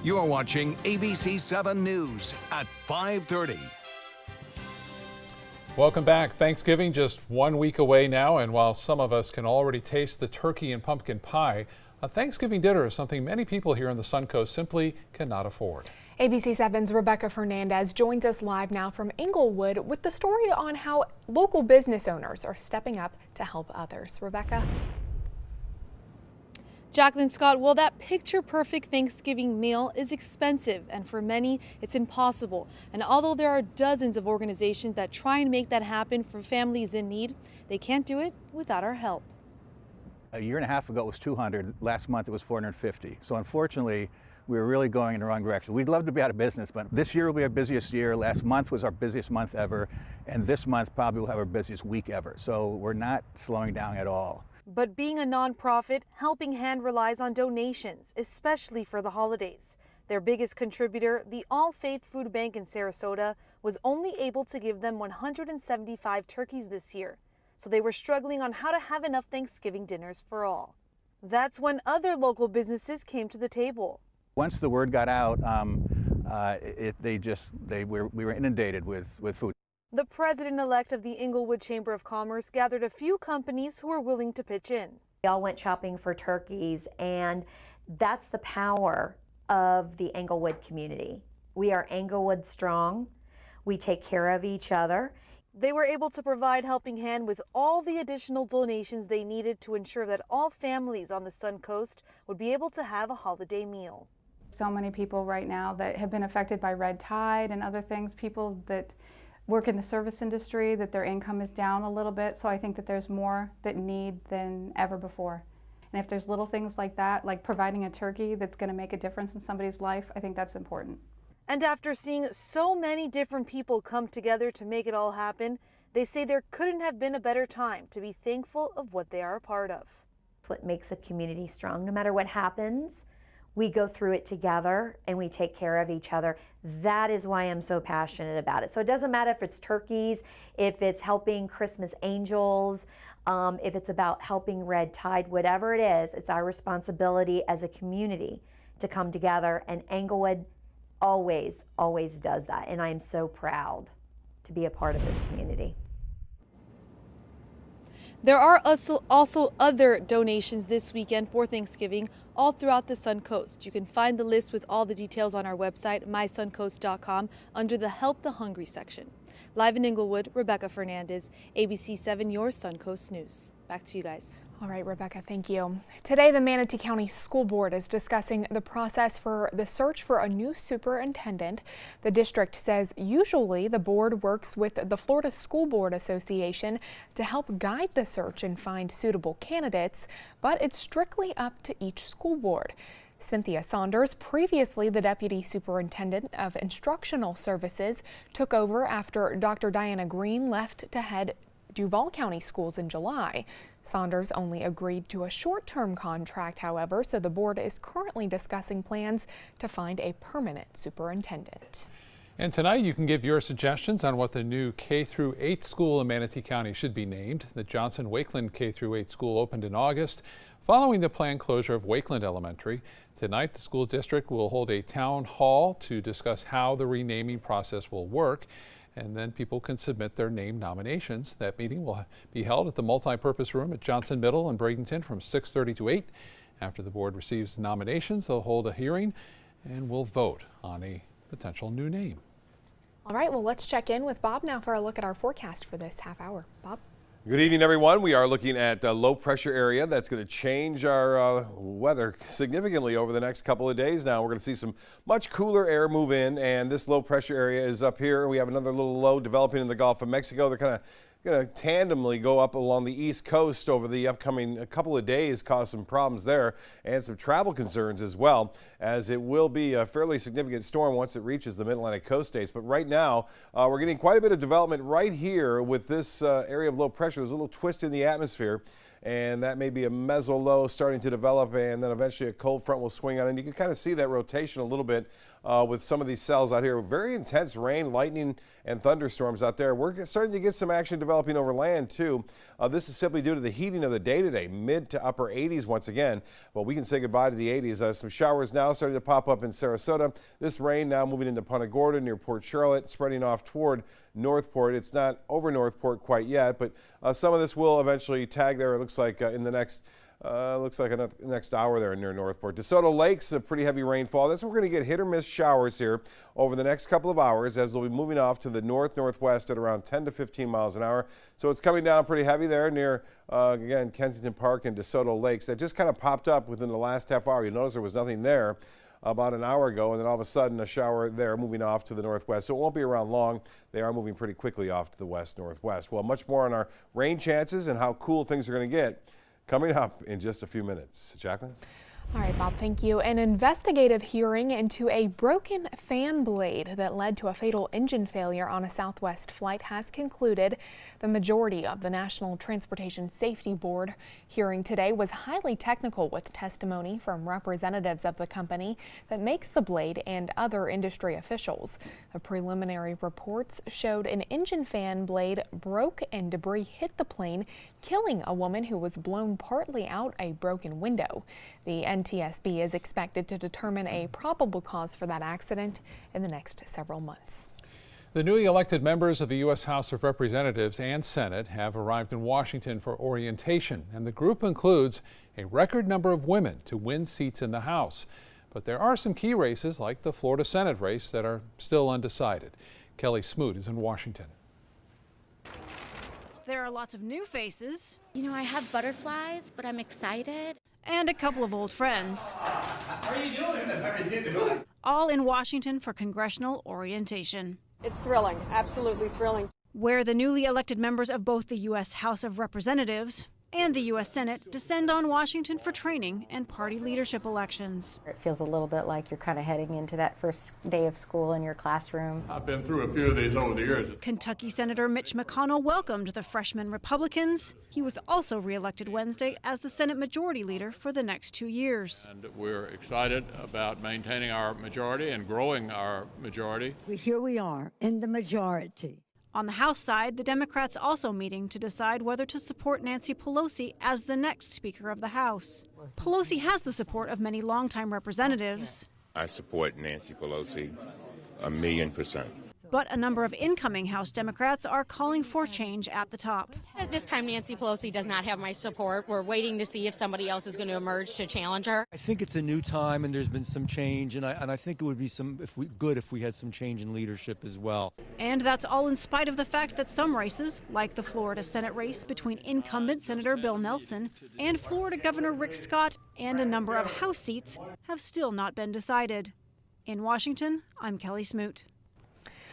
You're watching ABC 7 News at 5:30. Welcome back. Thanksgiving just 1 week away now, and while some of us can already taste the turkey and pumpkin pie, a Thanksgiving dinner is something many people here on the Suncoast simply cannot afford. ABC 7's Rebecca Fernandez joins us live now from Englewood with the story on how local business owners are stepping up to help others. Rebecca? Jacqueline Scott, well, that picture-perfect Thanksgiving meal is expensive, and for many, it's impossible. And although there are dozens of organizations that try and make that happen for families in need, they can't do it without our help. A year and a half ago, it was 200. Last month, it was 450. So unfortunately, we were really going in the wrong direction. We'd love to be out of business, but this year will be our busiest year. Last month was our busiest month ever, and this month probably will have our busiest week ever. So we're not slowing down at all. But being a nonprofit, Helping Hand relies on donations, especially for the holidays. Their biggest contributor, the All Faith Food Bank in Sarasota, was only able to give them 175 turkeys this year. So they were struggling on how to have enough Thanksgiving dinners for all. That's when other local businesses came to the table. Once the word got out, we were inundated with food. The president-elect of the Englewood Chamber of Commerce gathered a few companies who were willing to pitch in. We all went shopping for turkeys, and that's the power of the Englewood community. We are Englewood strong. We take care of each other. They were able to provide Helping Hand with all the additional donations they needed to ensure that all families on the Suncoast would be able to have a holiday meal. So many people right now that have been affected by red tide and other things, people that work in the service industry, that their income is down a little bit. So I think that there's more that need than ever before. And if there's little things like that, like providing a turkey that's going to make a difference in somebody's life, I think that's important. And after seeing so many different people come together to make it all happen, they say there couldn't have been a better time to be thankful of what they are a part of. It's what makes a community strong. No matter what happens, we go through it together and we take care of each other. That is why I'm so passionate about it. So it doesn't matter if it's turkeys, if it's helping Christmas angels, if it's about helping red tide, whatever it is, it's our responsibility as a community to come together, and Englewood always does that, and I am so proud to be a part of this community. There are also other donations this weekend for Thanksgiving all throughout the Suncoast. You can find the list with all the details on our website, mysuncoast.com, under the Help the Hungry section. Live in Englewood, Rebecca Fernandez, ABC 7, your Suncoast News. Back to you guys. All right, Rebecca, thank you. Today, the Manatee County School Board is discussing the process for the search for a new superintendent. The district says usually the board works with the Florida School Board Association to help guide the search and find suitable candidates, but it's strictly up to each school board. Cynthia Saunders, previously the Deputy Superintendent of Instructional Services, took over after Dr. Diana Green left to head Duval County Schools in July. Saunders only agreed to a short-term contract, however, so the board is currently discussing plans to find a permanent superintendent. And tonight you can give your suggestions on what the new K-8 school in Manatee County should be named. The Johnson Wakeland K-8 school opened in August following the planned closure of Wakeland Elementary. Tonight the school district will hold a town hall to discuss how the renaming process will work, and then people can submit their name nominations. That meeting will be held at the multi-purpose room at Johnson Middle in Bradenton from 6:30 to 8. After the board receives the nominations, they'll hold a hearing and will vote on a potential new name. All right, well, let's check in with Bob now for a look at our forecast for this half hour. Bob? Good evening, everyone. We are looking at a low pressure area that's going to change our weather significantly over the next couple of days. Now we're going to see some much cooler air move in, and this low pressure area is up here. We have another little low developing in the Gulf of Mexico. They're kind of going to tandemly go up along the east coast over the upcoming couple of days, cause some problems there and some travel concerns as well, as it will be a fairly significant storm once it reaches the mid-Atlantic coast states. But right now we're getting quite a bit of development right here with this area of low pressure. There's a little twist in the atmosphere, and that may be a meso low starting to develop, and then eventually a cold front will swing on. And you can kind of see that rotation a little bit with some of these cells out here. Very intense rain, lightning, and thunderstorms out there. We're starting to get some action developing over land, too. This is simply due to the heating of the day today, mid to upper 80s once again. But we can say goodbye to the 80s. Some showers now starting to pop up in Sarasota. This rain now moving into Punta Gorda near Port Charlotte, spreading off toward Northport. It's not over Northport quite yet, but some of this will eventually tag there. It looks like in the next next hour there near Northport. DeSoto Lakes, a pretty heavy rainfall. That's what we're going to get hit or miss showers here over the next couple of hours as they'll be moving off to the northwest at around 10 to 15 miles an hour. So it's coming down pretty heavy there near, again, Kensington Park and DeSoto Lakes. That just kind of popped up within the last half hour. You notice there was nothing there about an hour ago, and then all of a sudden a shower there moving off to the northwest. So it won't be around long. They are moving pretty quickly off to the west-northwest. Well, much more on our rain chances and how cool things are going to get coming up in just a few minutes. Jacqueline? All right, Bob, thank you. An investigative hearing into a broken fan blade that led to a fatal engine failure on a Southwest flight has concluded. The majority of the National Transportation Safety Board hearing today was highly technical with testimony from representatives of the company that makes the blade and other industry officials. The preliminary reports showed an engine fan blade broke and debris hit the plane, killing a woman who was blown partly out a broken window. The NTSB is expected to determine a probable cause for that accident in the next several months. The newly elected members of the U.S. House of Representatives and Senate have arrived in Washington for orientation, and the group includes a record number of women to win seats in the House. But there are some key races, like the Florida Senate race, that are still undecided. Kelly Smoot is in Washington. There are lots of new faces. You know, I have butterflies, but I'm excited. And a couple of old friends. How are you doing? How are you doing? All in Washington for Congressional Orientation. It's thrilling, absolutely thrilling. Where the newly elected members of both the U.S. House of Representatives and the U.S. Senate descend on Washington for training and party leadership elections. It feels a little bit like you're kind of heading into that first day of school in your classroom. I've been through a few of these over the years. Kentucky Senator Mitch McConnell welcomed the freshman Republicans. He was also reelected Wednesday as the Senate Majority Leader for the next 2 years. And we're excited about maintaining our majority and growing our majority. Here we are in the majority. On the House side, the Democrats also meeting to decide whether to support Nancy Pelosi as the next Speaker of the House. Pelosi has the support of many longtime representatives. I support Nancy Pelosi 1,000,000%. But a number of incoming House Democrats are calling for change at the top. At this time, Nancy Pelosi does not have my support. We're waiting to see if somebody else is going to emerge to challenge her. I think it's a new time, and there's been some change, and I think it would be good if we had some change in leadership as well. And that's all in spite of the fact that some races, like the Florida Senate race between incumbent Senator Bill Nelson and Florida Governor Rick Scott, and a number of House seats, have still not been decided. In Washington, I'm Kelly Smoot.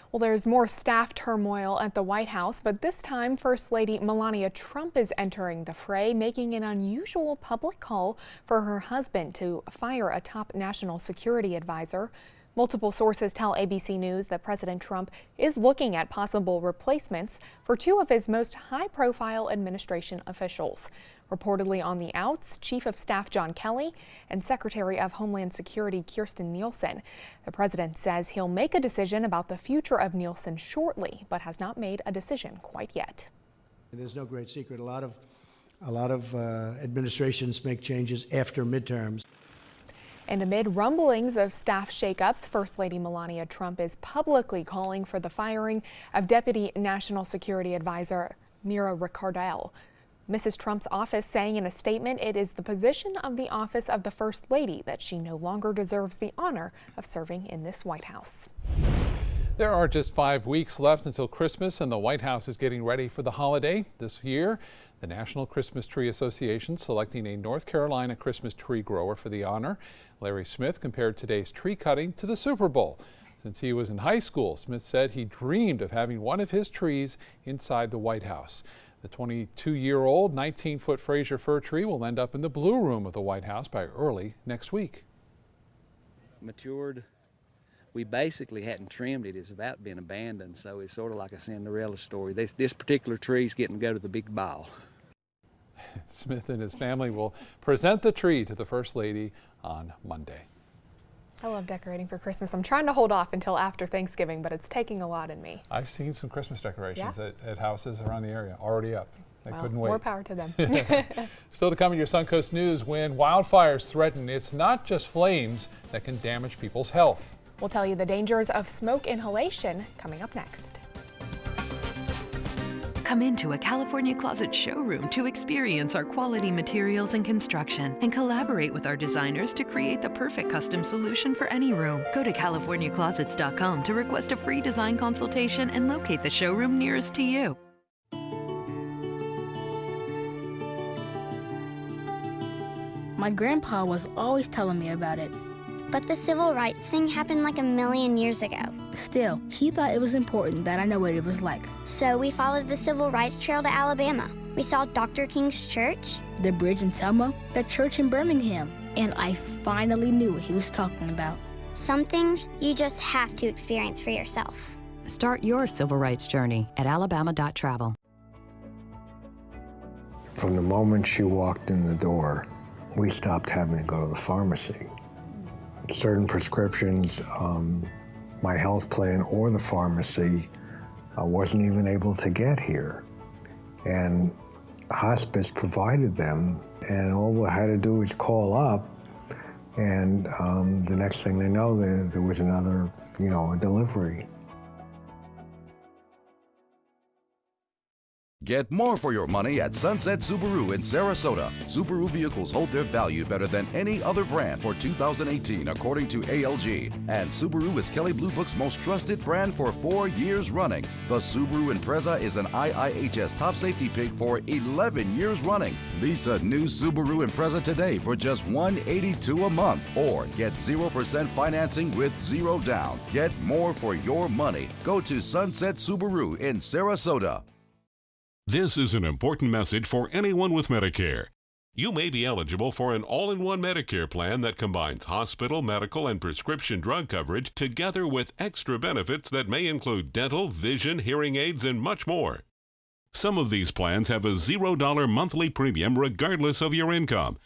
Well, there's more staff turmoil at the White House, but this time First Lady Melania Trump is entering the fray, making an unusual public call for her husband to fire a top national security advisor. Multiple sources tell ABC News that President Trump is looking at possible replacements for two of his most high-profile administration officials. Reportedly on the outs, Chief of Staff John Kelly and Secretary of Homeland Security Kirstjen Nielsen. The president says he'll make a decision about the future of Nielsen shortly, but has not made a decision quite yet. There's no great secret. A lot of administrations make changes after midterms. And amid rumblings of staff shakeups, First Lady Melania Trump is publicly calling for the firing of Deputy National Security Advisor Mira Ricardel. Mrs. Trump's office saying in a statement it is the position of the office of the First Lady that she no longer deserves the honor of serving in this White House. There are just 5 weeks left until Christmas, and the White House is getting ready for the holiday. This year, the National Christmas Tree Association selecting a North Carolina Christmas tree grower for the honor. Larry Smith compared today's tree cutting to the Super Bowl. Since he was in high school, Smith said he dreamed of having one of his trees inside the White House. The 22-year-old 19-foot Fraser fir tree will end up in the Blue Room of the White House by early next week. Matured. We basically hadn't trimmed it. It's about being abandoned, so it's sort of like a Cinderella story. This particular tree is getting to go to the big ball. Smith and his family will present the tree to the First Lady on Monday. I love decorating for Christmas. I'm trying to hold off until after Thanksgiving, but it's taking a lot in me. I've seen some Christmas decorations at houses around the area already up. They couldn't wait. More power to them. Still to come in your Suncoast News, when wildfires threaten, it's not just flames that can damage people's health. We'll tell you the dangers of smoke inhalation coming up next. Come into a California Closet showroom to experience our quality materials and construction and collaborate with our designers to create the perfect custom solution for any room. Go to CaliforniaClosets.com to request a free design consultation and locate the showroom nearest to you. My grandpa was always telling me about it. But the civil rights thing happened like a million years ago. Still, he thought it was important that I know what it was like. So we followed the civil rights trail to Alabama. We saw Dr. King's church, the bridge in Selma, the church in Birmingham, and I finally knew what he was talking about. Some things you just have to experience for yourself. Start your civil rights journey at alabama.travel. From the moment she walked in the door, we stopped having to go to the pharmacy. Certain prescriptions, my health plan or the pharmacy wasn't even able to get here. And hospice provided them, and all we had to do was call up, and the next thing they know, there was another, a delivery. Get more for your money at Sunset Subaru in Sarasota. Subaru vehicles hold their value better than any other brand for 2018, according to ALG. And Subaru is Kelley Blue Book's most trusted brand for 4 years running. The Subaru Impreza is an IIHS top safety pick for 11 years running. Lease a new Subaru Impreza today for just $182 a month, or get 0% financing with 0 down. Get more for your money. Go to Sunset Subaru in Sarasota. This is an important message for anyone with Medicare. You may be eligible for an all-in-one Medicare plan that combines hospital, medical, and prescription drug coverage together with extra benefits that may include dental, vision, hearing aids, and much more. Some of these plans have a $0 monthly premium regardless of your income.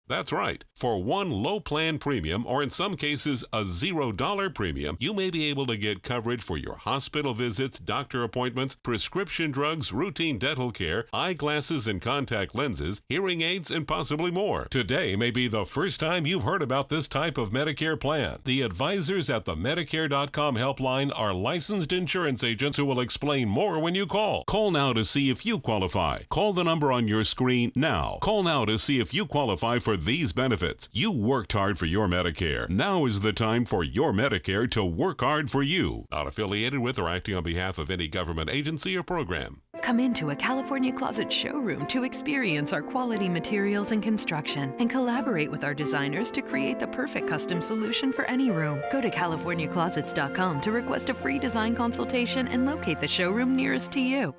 That's right. For one low plan premium, or in some cases a $0 premium, you may be able to get coverage for your hospital visits, doctor appointments, prescription drugs, routine dental care, eyeglasses and contact lenses, hearing aids, and possibly more. Today may be the first time you've heard about this type of Medicare plan. The advisors at the Medicare.com helpline are licensed insurance agents who will explain more when you call. Call now to see if you qualify. Call the number on your screen now. Call now to see if you qualify for these benefits. You worked hard for your Medicare. Now is the time for your Medicare to work hard for you. Not affiliated with or acting on behalf of any government agency or program. Come into a California Closet showroom to experience our quality materials and construction and collaborate with our designers to create the perfect custom solution for any room. Go to CaliforniaClosets.com to request a free design consultation and locate the showroom nearest to you.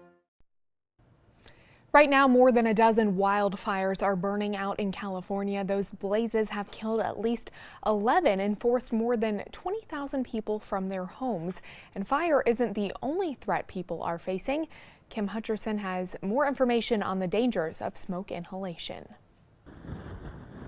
Right now, more than a dozen wildfires are burning out in California. Those blazes have killed at least 11 and forced more than 20,000 people from their homes. And fire isn't the only threat people are facing. Kim Hutcherson has more information on the dangers of smoke inhalation.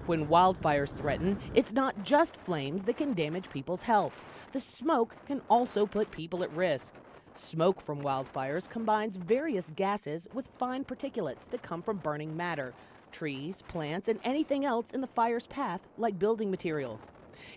When wildfires threaten, it's not just flames that can damage people's health. The smoke can also put people at risk. Smoke from wildfires combines various gases with fine particulates that come from burning matter, trees, plants, and anything else in the fire's path, like building materials.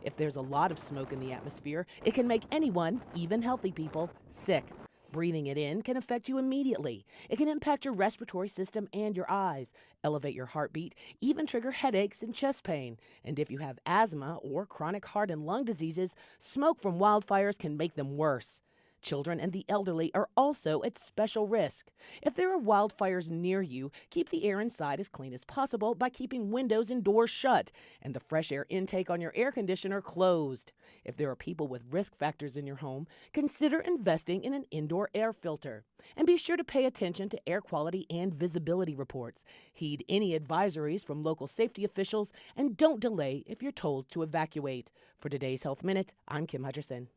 If there's a lot of smoke in the atmosphere, it can make anyone, even healthy people, sick. Breathing it in can affect you immediately. It can impact your respiratory system and your eyes, elevate your heartbeat, even trigger headaches and chest pain. And if you have asthma or chronic heart and lung diseases, smoke from wildfires can make them worse. Children and the elderly are also at special risk. If there are wildfires near you, keep the air inside as clean as possible by keeping windows and doors shut and the fresh air intake on your air conditioner closed. If there are people with risk factors in your home, consider investing in an indoor air filter. And be sure to pay attention to air quality and visibility reports. Heed any advisories from local safety officials and don't delay if you're told to evacuate. For today's Health Minute, I'm Kim Hutcherson.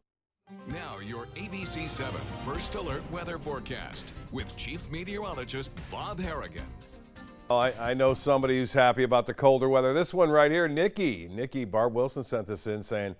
Now your ABC 7 First Alert weather forecast with Chief Meteorologist Bob Harrigan. I know somebody who's happy about the colder weather. This one right here, Nikki Barb Wilson sent this in saying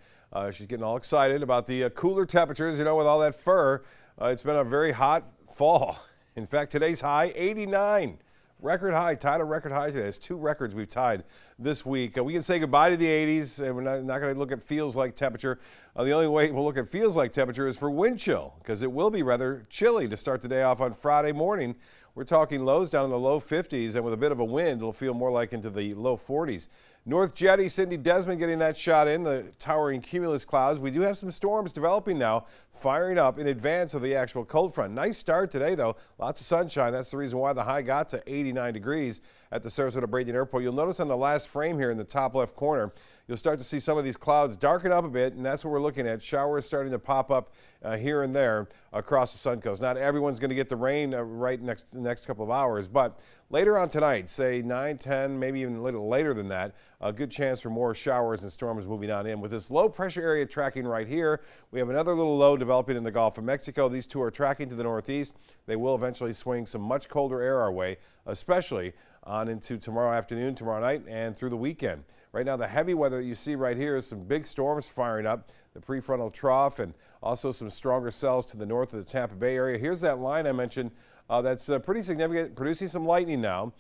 she's getting all excited about the cooler temperatures, you know, with all that fur. It's been a very hot fall. In fact, today's high, 89. Record high, tied a record high today. There's 2 records we've tied this week. We can say goodbye to the 80s, and we're not going to look at feels like temperature. The only way we'll look at feels like temperature is for wind chill, because it will be rather chilly to start the day off on Friday morning. We're talking lows down in the low 50s, and with a bit of a wind, it'll feel more like into the low 40s. North Jetty, Cindy Desmond getting that shot in, the towering cumulus clouds. We do have some storms developing now, firing up in advance of the actual cold front. Nice start today, though. Lots of sunshine. That's the reason why the high got to 89 degrees at the Sarasota-Bradenton Airport. You'll notice on the last frame here in the top left corner, you'll start to see some of these clouds darken up a bit, and that's what we're looking at. Showers starting to pop up here and there across the Suncoast. Not everyone's going to get the rain right the next couple of hours, but later on tonight, say 9, 10, maybe even a little later than that, a good chance for more showers and storms moving on in. With this low pressure area tracking right here, we have another little low developing in the Gulf of Mexico. These two are tracking to the northeast. They will eventually swing some much colder air our way, especially on into tomorrow afternoon, tomorrow night, and through the weekend. Right now, the heavy weather that you see right here is some big storms firing up, the prefrontal trough, and also some stronger cells to the north of the Tampa Bay area. Here's that line I mentioned that's pretty significant, producing some lightning now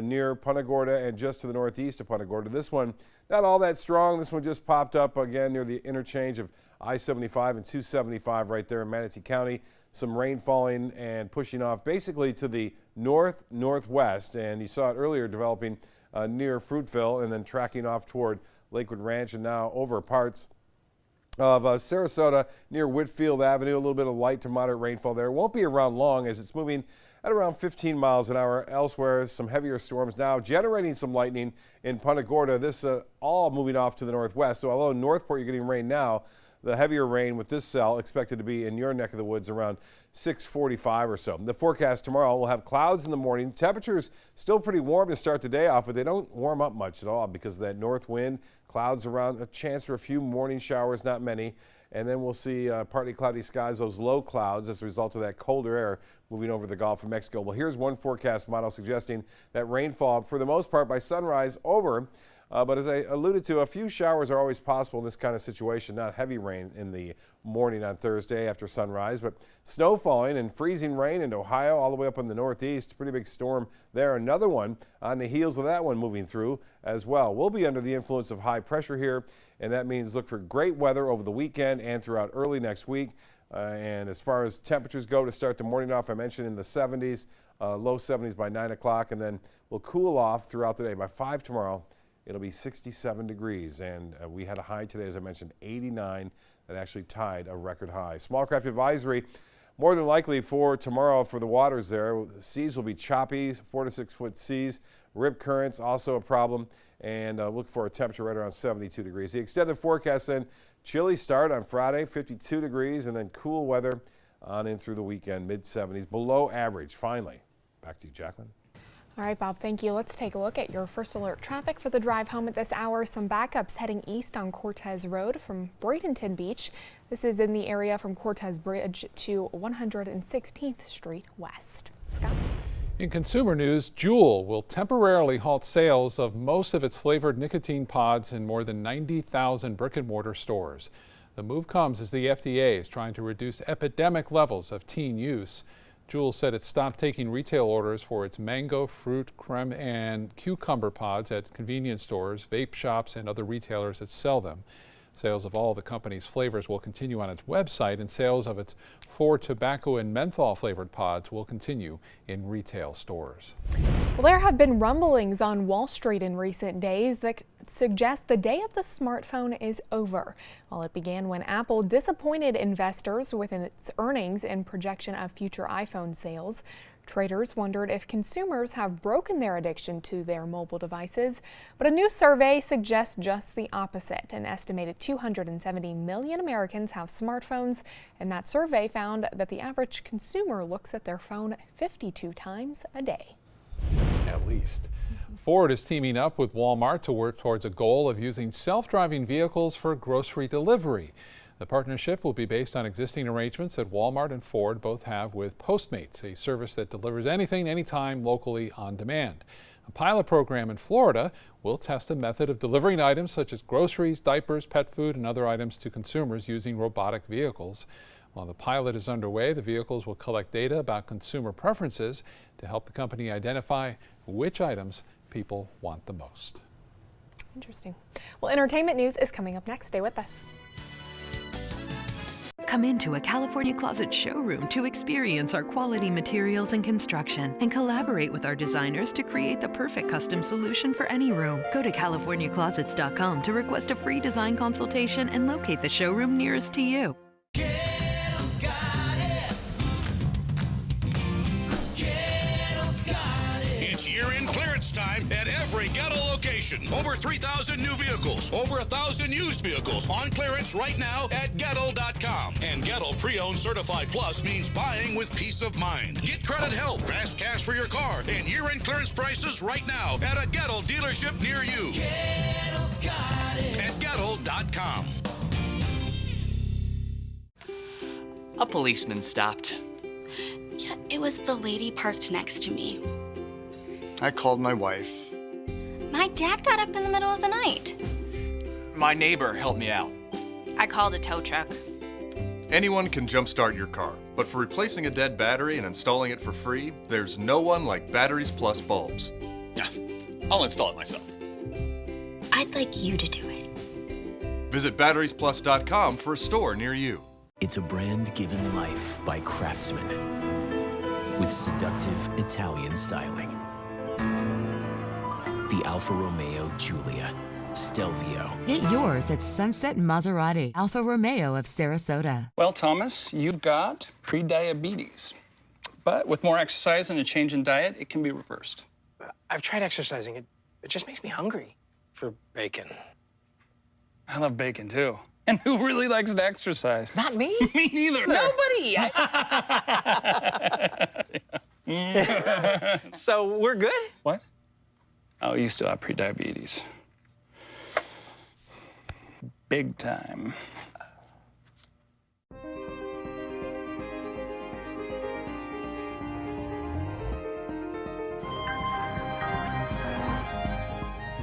near Punta Gorda and just to the northeast of Punta Gorda. This one, not all that strong. This one just popped up again near the interchange of I-75 and 275 right there in Manatee County. Some rain falling and pushing off basically to the northwest, and you saw it earlier developing near Fruitville and then tracking off toward Lakewood Ranch and now over parts of Sarasota near Whitfield Avenue. A little bit of light to moderate rainfall there. Won't be around long as it's moving at around 15 miles an hour. Elsewhere, some heavier storms now generating some lightning in Punta Gorda. This all moving off to the northwest. So although in Northport you're getting rain now, the heavier rain with this cell expected to be in your neck of the woods around 6:45 or so. The forecast tomorrow will have clouds in the morning. Temperatures still pretty warm to start the day off, but they don't warm up much at all because of that north wind. Clouds around, a chance for a few morning showers, not many. And then we'll see partly cloudy skies, those low clouds as a result of that colder air moving over the Gulf of Mexico. Well, here's one forecast model suggesting that rainfall for the most part by sunrise over. But as I alluded to, a few showers are always possible in this kind of situation. Not heavy rain in the morning on Thursday after sunrise, but snow falling and freezing rain in Ohio all the way up in the northeast. Pretty big storm there. Another one on the heels of that one moving through as well. We'll be under the influence of high pressure here, and that means look for great weather over the weekend and throughout early next week. And as far as temperatures go to start the morning off, I mentioned in the 70s, low 70s by 9 o'clock, and then we'll cool off throughout the day. By 5 tomorrow, it'll be 67 degrees, and we had a high today, as I mentioned, 89, that actually tied a record high. Small craft advisory, more than likely for tomorrow for the waters there. The seas will be choppy, 4 to 6 foot seas. Rip currents, also a problem, and look for a temperature right around 72 degrees. The extended forecast then, chilly start on Friday, 52 degrees, and then cool weather on in through the weekend, mid-70s, below average, finally. Back to you, Jacqueline. All right, Bob, thank you. Let's take a look at your first alert traffic for the drive home at this hour. Some backups heading east on Cortez Road from Bradenton Beach. This is in the area from Cortez Bridge to 116th Street West. Scott? In consumer news, Juul will temporarily halt sales of most of its flavored nicotine pods in more than 90,000 brick-and-mortar stores. The move comes as the FDA is trying to reduce epidemic levels of teen use. Juul said it stopped taking retail orders for its mango, fruit, creme, and cucumber pods at convenience stores, vape shops, and other retailers that sell them. Sales of all the company's flavors will continue on its website, and sales of its 4 tobacco and menthol flavored pods will continue in retail stores. Well, there have been rumblings on Wall Street in recent days that suggest the day of the smartphone is over. Well, it began when Apple disappointed investors with its earnings and projection of future iPhone sales. Traders wondered if consumers have broken their addiction to their mobile devices, but a new survey suggests just the opposite. An estimated 270 million Americans have smartphones, and that survey found that the average consumer looks at their phone 52 times a day. At least. Ford is teaming up with Walmart to work towards a goal of using self-driving vehicles for grocery delivery. The partnership will be based on existing arrangements that Walmart and Ford both have with Postmates, a service that delivers anything, anytime, locally on demand. A pilot program in Florida will test a method of delivering items such as groceries, diapers, pet food, and other items to consumers using robotic vehicles. While the pilot is underway, the vehicles will collect data about consumer preferences to help the company identify which items people want the most. Interesting. Well, entertainment news is coming up next. Stay with us. Come into a California Closet showroom to experience our quality materials and construction and collaborate with our designers to create the perfect custom solution for any room. Go to CaliforniaClosets.com to request a free design consultation and locate the showroom nearest to you. It's year-end clearance time at every Gettle location. Over 3,000 new vehicles, over 1,000 used vehicles on clearance right now at Gettle.com. And Gettle Pre-Owned Certified Plus means buying with peace of mind. Get credit help, fast cash for your car, and year-end clearance prices right now at a Gettle dealership near you. Gettle's got it. At Gettle.com. A policeman stopped. Yeah, it was the lady parked next to me. I called my wife. My dad got up in the middle of the night. My neighbor helped me out. I called a tow truck. Anyone can jumpstart your car, but for replacing a dead battery and installing it for free, there's no one like Batteries Plus bulbs. I'll install it myself. I'd like you to do it. Visit batteriesplus.com for a store near you. It's a brand given life by craftsmen with seductive Italian styling. The Alfa Romeo Giulia, Stelvio. Get yours at Sunset Maserati, Alfa Romeo of Sarasota. Well, Thomas, you've got pre-diabetes. But with more exercise and a change in diet, it can be reversed. I've tried exercising. It just makes me hungry for bacon. I love bacon, too. And who really likes to exercise? Not me. Me neither. Nobody. So we're good? What? Oh, you still have pre-diabetes. Big time.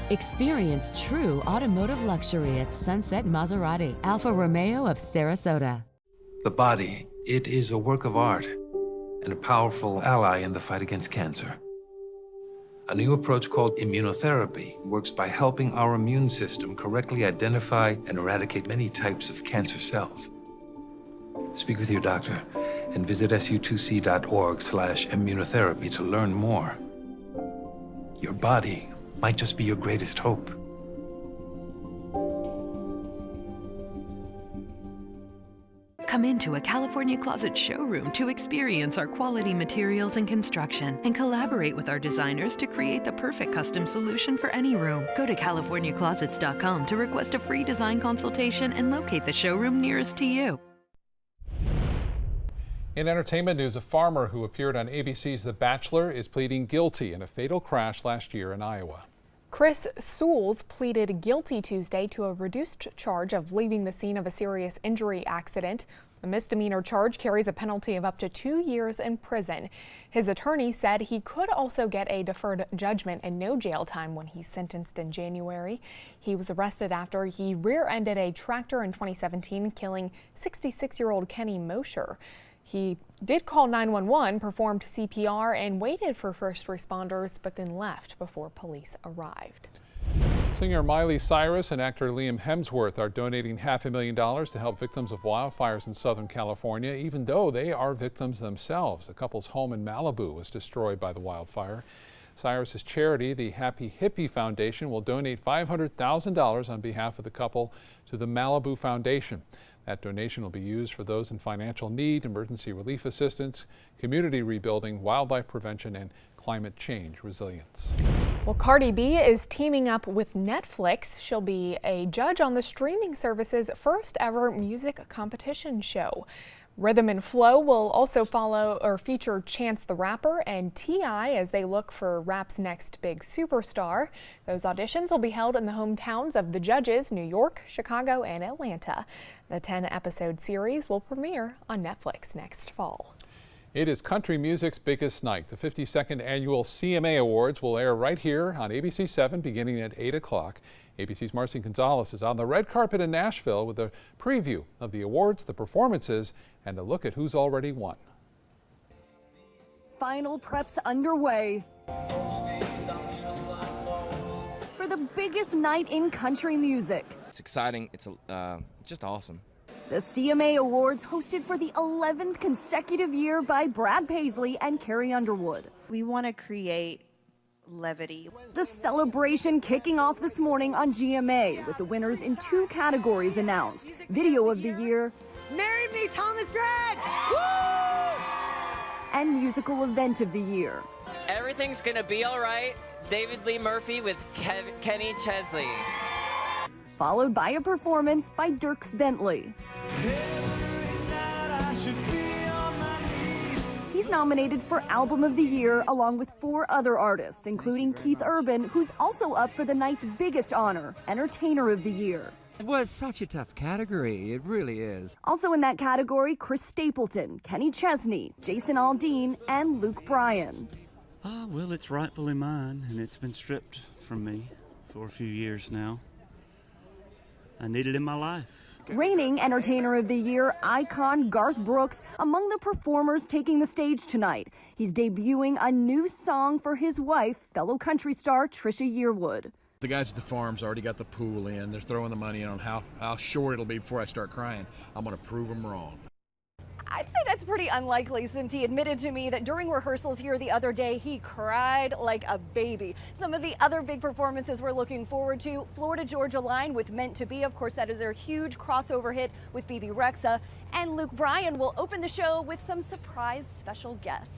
Experience true automotive luxury at Sunset Maserati, Alfa Romeo of Sarasota. The body, it is a work of art and a powerful ally in the fight against cancer. A new approach called immunotherapy works by helping our immune system correctly identify and eradicate many types of cancer cells. Speak with your doctor and visit su2c.org/immunotherapy to learn more. Your body might just be your greatest hope. Come into a California Closet showroom to experience our quality materials and construction and collaborate with our designers to create the perfect custom solution for any room. Go to CaliforniaClosets.com to request a free design consultation and locate the showroom nearest to you. In entertainment news, a farmer who appeared on ABC's The Bachelor is pleading guilty in a fatal crash last year in Iowa. Chris Sewells pleaded guilty Tuesday to a reduced charge of leaving the scene of a serious injury accident. The misdemeanor charge carries a penalty of up to 2 years in prison. His attorney said he could also get a deferred judgment and no jail time when he's sentenced in January. He was arrested after he rear-ended a tractor in 2017, killing 66-year-old Kenny Mosher. He did call 911, performed CPR, and waited for first responders, but then left before police arrived. Singer Miley Cyrus and actor Liam Hemsworth are donating $500,000 to help victims of wildfires in Southern California, even though they are victims themselves. The couple's home in Malibu was destroyed by the wildfire. Cyrus's charity, the Happy Hippie Foundation, will donate $500,000 on behalf of the couple to the Malibu Foundation. That donation will be used for those in financial need, emergency relief assistance, community rebuilding, wildlife prevention, and climate change resilience. Well, Cardi B is teaming up with Netflix. She'll be a judge on the streaming service's first ever music competition show. Rhythm and Flow will also follow or feature Chance the Rapper and T.I. as they look for rap's next big superstar. Those auditions will be held in the hometowns of the judges, New York, Chicago, and Atlanta. The 10-episode series will premiere on Netflix next fall. It is country music's biggest night. The 52nd annual CMA Awards will air right here on ABC 7 beginning at 8 o'clock. ABC's Marcy Gonzalez is on the red carpet in Nashville with a preview of the awards, the performances, and a look at who's already won. Final preps underway for the biggest night in country music. It's exciting. It's just awesome. The CMA Awards, hosted for the 11th consecutive year by Brad Paisley and Carrie Underwood. We want to create levity. The celebration kicking off this morning on GMA with the winners in 2 categories announced. Video of the Year, Marry Me, Thomas Rhett! and Musical Event of the Year. Everything's Gonna Be Alright, David Lee Murphy with Kenny Chesley. Followed by a performance by Dierks Bentley. He's nominated for Album of the Year along with 4 other artists, including Keith Urban, who's also up for the night's biggest honor, Entertainer of the Year. It was such a tough category, it really is. Also in that category, Chris Stapleton, Kenny Chesney, Jason Aldean, and Luke Bryan. Well, it's rightfully mine, and it's been stripped from me for a few years now. I need it in my life. Reigning Entertainer of the Year icon Garth Brooks among the performers taking the stage tonight. He's debuting a new song for his wife, fellow country star Trisha Yearwood. The guys at the farm's already got the pool in. They're throwing the money in on how short it'll be before I start crying. I'm going to prove them wrong. I'd say that's pretty unlikely, since he admitted to me that during rehearsals here the other day, he cried like a baby. Some of the other big performances we're looking forward to: Florida-Georgia Line with Meant to Be. Of course, that is their huge crossover hit with Bebe Rexha. And Luke Bryan will open the show with some surprise special guests.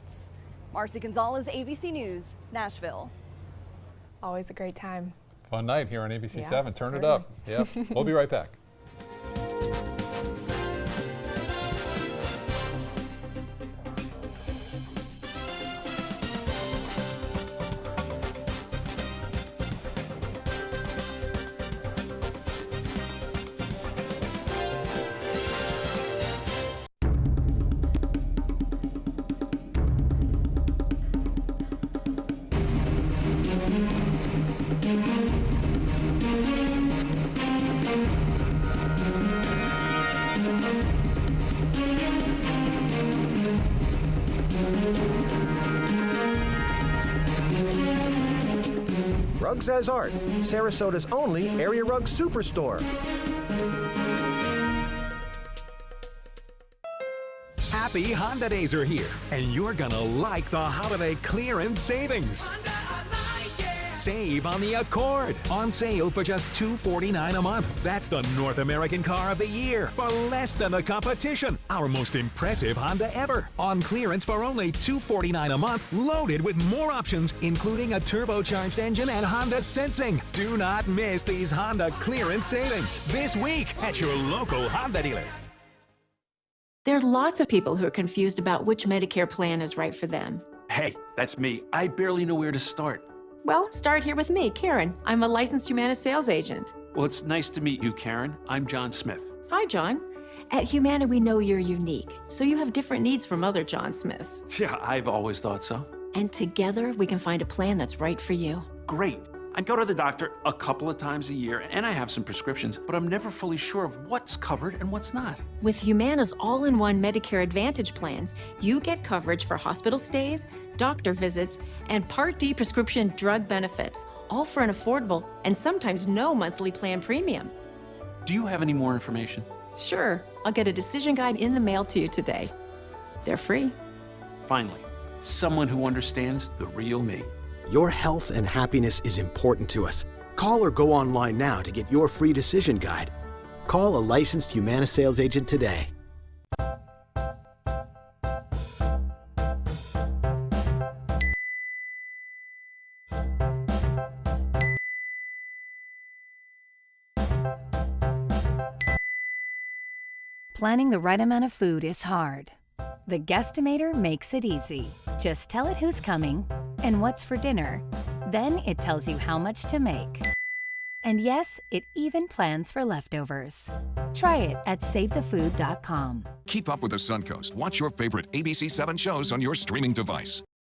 Marcy Gonzalez, ABC News, Nashville. Always a great time. Fun night here on ABC 7. Turn certainly. it up. Yep. We'll be right back. Rugs as Art, Sarasota's only area rug superstore. Happy Honda Days are here, and you're gonna like the holiday clearance savings. Save on the Accord, on sale for just $249 a month. That's the North American car of the year for less than the competition. Our most impressive Honda ever, on clearance for only $249 a month, loaded with more options, including a turbocharged engine and Honda Sensing. Do not miss these Honda clearance savings this week at your local Honda dealer. There are lots of people who are confused about which Medicare plan is right for them. Hey, that's me. I barely know where to start. Well, start here with me, Karen. I'm a licensed Humana sales agent. Well, it's nice to meet you, Karen. I'm John Smith. Hi, John. At Humana, we know you're unique, so you have different needs from other John Smiths. Yeah, I've always thought so. And together, we can find a plan that's right for you. Great. I go to the doctor a couple of times a year, and I have some prescriptions, but I'm never fully sure of what's covered and what's not. With Humana's all-in-one Medicare Advantage plans, you get coverage for hospital stays, doctor visits, and Part D prescription drug benefits, all for an affordable and sometimes no monthly plan premium. Do you have any more information? Sure. I'll get a decision guide in the mail to you today. They're free. Finally, someone who understands the real me. Your health and happiness is important to us. Call or go online now to get your free decision guide. Call a licensed Humana sales agent today. Planning the right amount of food is hard. The Guestimator makes it easy. Just tell it who's coming and what's for dinner. Then it tells you how much to make. And yes, it even plans for leftovers. Try it at SaveTheFood.com. Keep up with the Suncoast. Watch your favorite ABC7 shows on your streaming device.